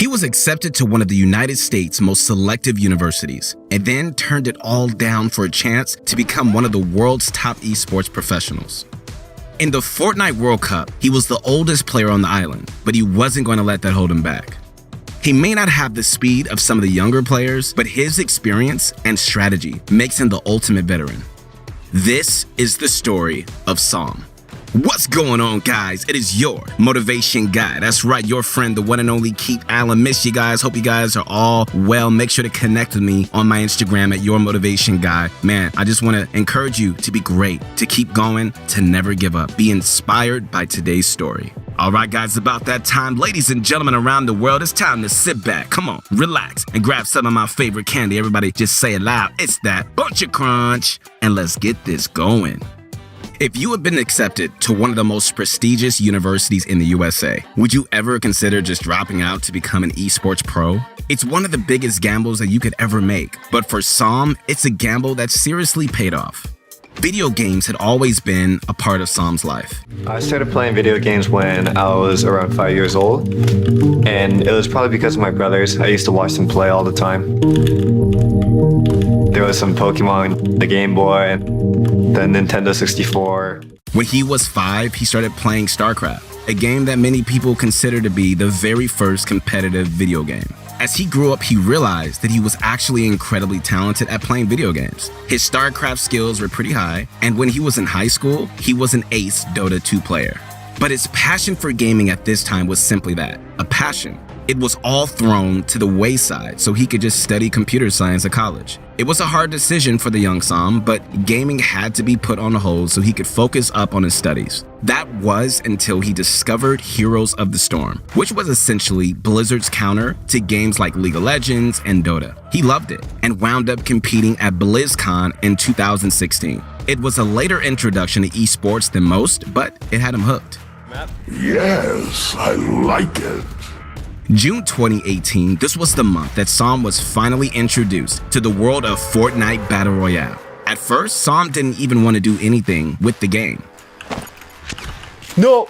He was accepted to one of the United States' most selective universities, and then turned it all down for a chance to become one of the world's top esports professionals. In the Fortnite World Cup, he was the oldest player on the island, but he wasn't going to let that hold him back. He may not have the speed of some of the younger players, but his experience and strategy makes him the ultimate veteran. This is the story of Psalm. What's going on, guys? It is your motivation guy. That's right, your friend, the one and only Keith Allen. Miss you guys. Hope you guys are all well. Make sure to connect with me on my Instagram at your motivation guy. Man, I just want to encourage you to be great, to keep going, to never give up. Be inspired by today's story. All right, guys, about that time. Ladies and gentlemen around the world, it's time to sit back. Come on, relax, and grab some of my favorite candy. Everybody just say it loud. It's that Bunch of Crunch, and let's get this going. If you have been accepted to one of the most prestigious universities in the USA, would you ever consider just dropping out to become an esports pro? It's one of the biggest gambles that you could ever make, but for Psalm, it's a gamble that seriously paid off. Video games had always been a part of Psalm's life. I started playing video games when I was around 5 years old, and it was probably because of my brothers. I used to watch them play all the time. There was some Pokemon, the Game Boy, the Nintendo 64. When he was 5, he started playing StarCraft, a game that many people consider to be the very first competitive video game. As he grew up, he realized that he was actually incredibly talented at playing video games. His StarCraft skills were pretty high, and when he was in high school, he was an ace Dota 2 player. But his passion for gaming at this time was simply that, a passion. It was all thrown to the wayside so he could just study computer science at college. It was a hard decision for the young Psalm, but gaming had to be put on hold so he could focus up on his studies. That was until he discovered Heroes of the Storm, which was essentially Blizzard's counter to games like League of Legends and Dota. He loved it and wound up competing at BlizzCon in 2016. It was a later introduction to esports than most, but it had him hooked. Yes, I like it. June 2018, this was the month that Psalm was finally introduced to the world of Fortnite Battle Royale. At first, Psalm didn't even want to do anything with the game. No.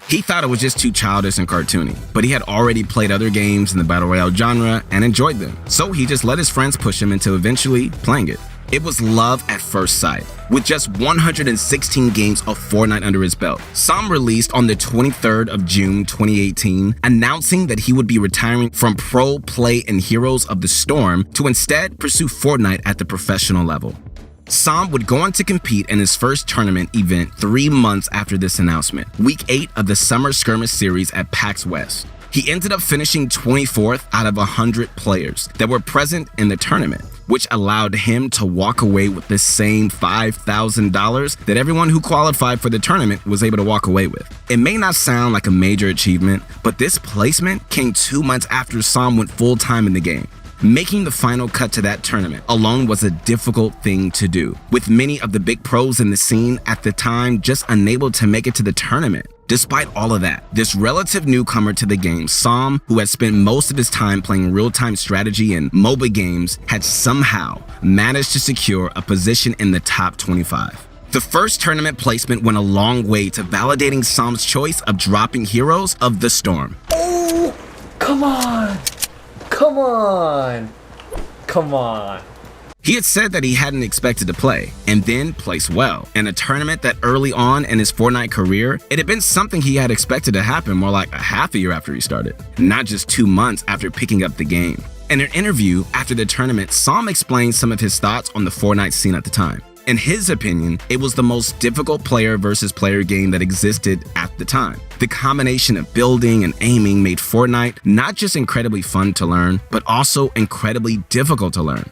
He thought it was just too childish and cartoony, but he had already played other games in the Battle Royale genre and enjoyed them. So he just let his friends push him into eventually playing it. It was love at first sight. With just 116 games of Fortnite under his belt, Psalm released on the 23rd of June 2018, announcing that he would be retiring from pro play in Heroes of the Storm to instead pursue Fortnite at the professional level. Psalm would go on to compete in his first tournament event 3 months after this announcement, Week 8 of the Summer Skirmish Series at PAX West. He ended up finishing 24th out of 100 players that were present in the tournament, which allowed him to walk away with the same $5,000 that everyone who qualified for the tournament was able to walk away with. It may not sound like a major achievement, but this placement came 2 months after Psalm went full-time in the game. Making the final cut to that tournament alone was a difficult thing to do, with many of the big pros in the scene at the time just unable to make it to the tournament. Despite all of that, this relative newcomer to the game, Psalm, who had spent most of his time playing real-time strategy and MOBA games, had somehow managed to secure a position in the top 25. The first tournament placement went a long way to validating Psalm's choice of dropping Heroes of the Storm. Oh, come on. He had said that he hadn't expected to play, and then place well. In a tournament that early on in his Fortnite career, it had been something he had expected to happen more like a half a year after he started, not just 2 months after picking up the game. In an interview after the tournament, Psalm explained some of his thoughts on the Fortnite scene at the time. In his opinion, it was the most difficult player versus player game that existed at the time. The combination of building and aiming made Fortnite not just incredibly fun to learn, but also incredibly difficult to learn.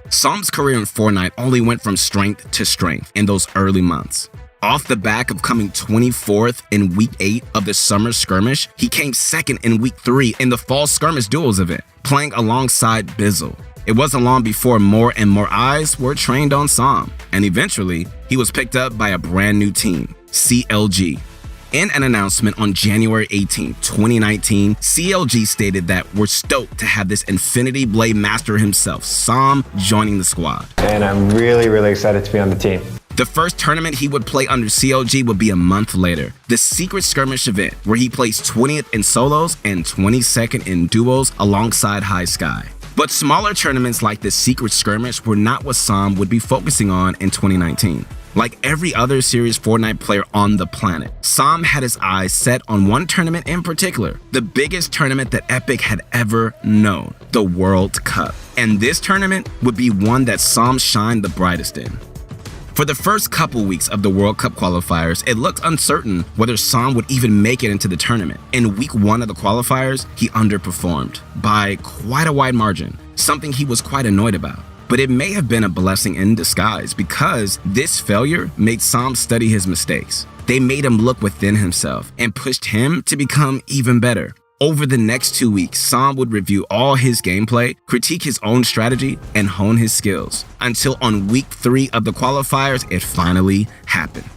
Psalm's career in Fortnite only went from strength to strength in those early months. Off the back of coming 24th in Week 8 of the Summer Skirmish, he came 2nd in Week 3 in the Fall Skirmish Duels event, playing alongside Bizzle. It wasn't long before more and more eyes were trained on Psalm, and eventually, he was picked up by a brand new team, CLG. In an announcement on January 18, 2019, CLG stated that we're stoked to have this Infinity Blade master himself, Psalm, joining the squad. And I'm really excited to be on the team. The first tournament he would play under CLG would be a month later, the Secret Skirmish event, where he placed 20th in solos and 22nd in duos alongside High Sky. But smaller tournaments like the Secret Skirmish were not what Sam would be focusing on in 2019. Like every other serious Fortnite player on the planet, Sam had his eyes set on one tournament in particular, the biggest tournament that Epic had ever known, the World Cup. And this tournament would be one that Sam shined the brightest in. For the first couple weeks of the World Cup qualifiers, it looked uncertain whether Sam would even make it into the tournament. In week 1 of the qualifiers, he underperformed by quite a wide margin, something he was quite annoyed about. But it may have been a blessing in disguise because this failure made Sam study his mistakes. They made him look within himself and pushed him to become even better. Over the next 2 weeks, Sam would review all his gameplay, critique his own strategy, and hone his skills. Until on week 3 of the qualifiers, it finally happened.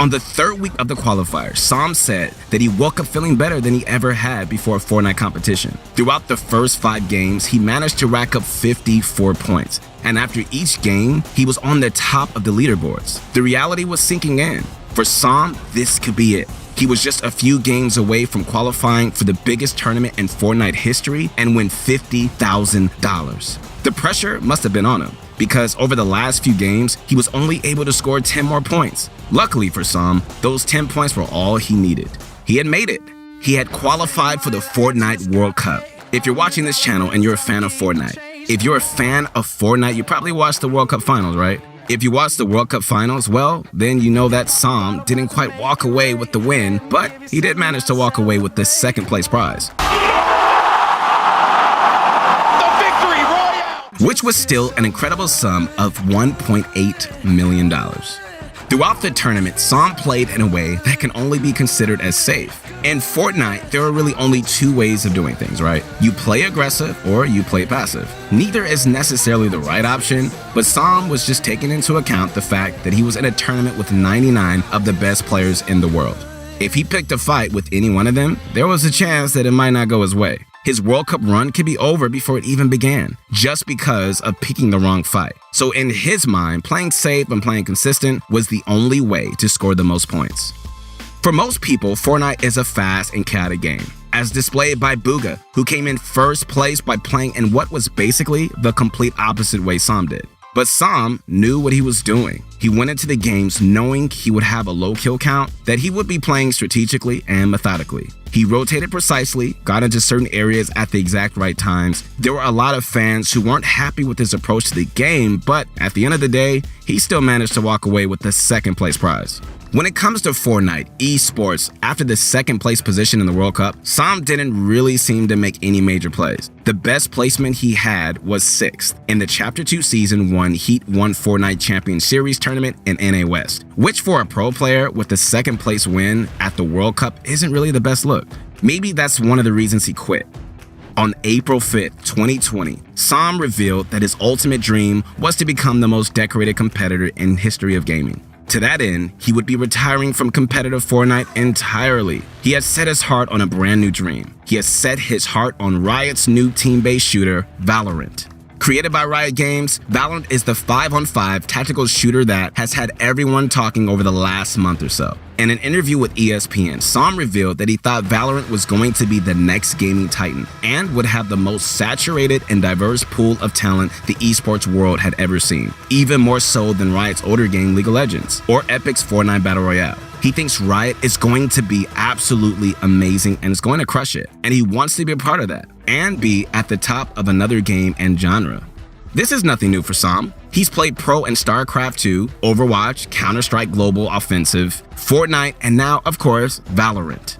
On the 3rd week of the qualifiers, Sam said that he woke up feeling better than he ever had before a Fortnite competition. Throughout the first 5 games, he managed to rack up 54 points. And after each game, he was on the top of the leaderboards. The reality was sinking in. For Sam, this could be it. He was just a few games away from qualifying for the biggest tournament in Fortnite history and win $50,000. The pressure must have been on him because over the last few games, he was only able to score 10 more points. Luckily for Sam, those 10 points were all he needed. He had made it. He had qualified for the Fortnite World Cup. If you're watching this channel and you're a fan of Fortnite, if you're a fan of Fortnite, you probably watched the World Cup Finals, right? If you watched the World Cup Finals, well, then you know that Sam didn't quite walk away with the win, but he did manage to walk away with the 2nd place prize. The Victory Royale! Which was still an incredible sum of $1.8 million. Throughout the tournament, Sam played in a way that can only be considered as safe. In Fortnite, there are really only 2 ways of doing things, right? You play aggressive or you play passive. Neither is necessarily the right option, but Sam was just taking into account the fact that he was in a tournament with 99 of the best players in the world. If he picked a fight with any one of them, there was a chance that it might not go his way. His World Cup run could be over before it even began, just because of picking the wrong fight. So in his mind, playing safe and playing consistent was the only way to score the most points. For most people, Fortnite is a fast and chaotic game, as displayed by Booga, who came in first place by playing in what was basically the complete opposite way Sam did. But Sam knew what he was doing. He went into the games knowing he would have a low kill count, that he would be playing strategically and methodically. He rotated precisely, got into certain areas at the exact right times. There were a lot of fans who weren't happy with his approach to the game, but at the end of the day, he still managed to walk away with the 2nd place prize. When it comes to Fortnite esports, after the 2nd place position in the World Cup, Sam didn't really seem to make any major plays. The best placement he had was 6th in the Chapter 2 Season 1 Heat 1 Fortnite Champion Series tournament in NA West, which for a pro player with the 2nd place win at the World Cup isn't really the best look. Maybe that's one of the reasons he quit. On April 5th, 2020, Sam revealed that his ultimate dream was to become the most decorated competitor in history of gaming. To that end, he would be retiring from competitive Fortnite entirely. He had set his heart on a brand new dream. He has set his heart on Riot's new team-based shooter, Valorant. Created by Riot Games, Valorant is the 5-on-5 tactical shooter that has had everyone talking over the last month or so. In an interview with ESPN, Sam revealed that he thought Valorant was going to be the next gaming titan and would have the most saturated and diverse pool of talent the esports world had ever seen, even more so than Riot's older game League of Legends or Epic's Fortnite Battle Royale. He thinks Riot is going to be absolutely amazing and is going to crush it, and he wants to be a part of that and be at the top of another game and genre. This is nothing new for Sam. He's played pro in StarCraft 2, Overwatch, Counter-Strike Global Offensive, Fortnite, and now, of course, Valorant.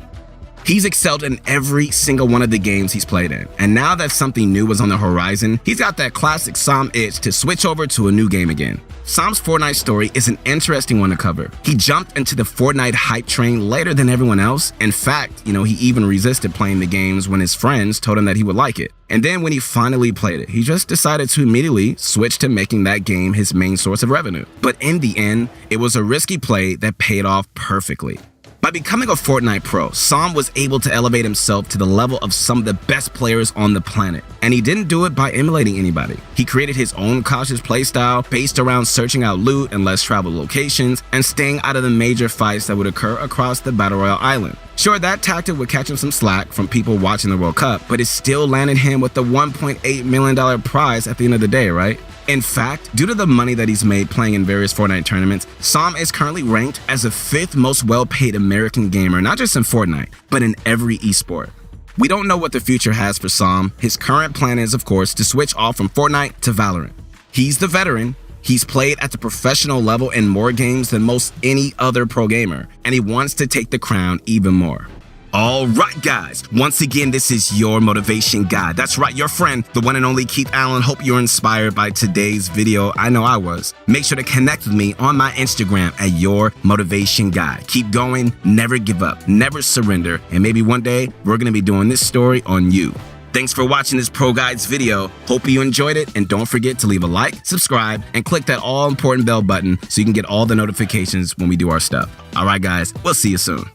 He's excelled in every single one of the games he's played in, and now that something new was on the horizon, he's got that classic Sam itch to switch over to a new game again. Sam's Fortnite story is an interesting one to cover. He jumped into the Fortnite hype train later than everyone else. In fact, he even resisted playing the games when his friends told him that he would like it. And then when he finally played it, he just decided to immediately switch to making that game his main source of revenue. But in the end, it was a risky play that paid off perfectly. By becoming a Fortnite pro, Sam was able to elevate himself to the level of some of the best players on the planet. And he didn't do it by emulating anybody. He created his own cautious playstyle based around searching out loot in less traveled locations and staying out of the major fights that would occur across the Battle Royale island. Sure, that tactic would catch him some slack from people watching the World Cup, but it still landed him with the $1.8 million prize at the end of the day, right? In fact, due to the money that he's made playing in various Fortnite tournaments, Sam is currently ranked as the 5th most well-paid American gamer, not just in Fortnite, but in every esport. We don't know what the future has for Sam. His current plan is, of course, to switch off from Fortnite to Valorant. He's the veteran. He's played at the professional level in more games than most any other pro gamer, and he wants to take the crown even more. Alright guys, once again this is your motivation guide. That's right, your friend, the one and only Keith Allen. Hope you're inspired by today's video. I know I was. Make sure to connect with me on my Instagram at your motivation guide. Keep going, never give up, never surrender, and maybe one day we're going to be doing this story on you. Thanks for watching this Pro Guides video. Hope you enjoyed it, and don't forget to leave a like, subscribe, and click that all important bell button so you can get all the notifications when we do our stuff. Alright guys, we'll see you soon.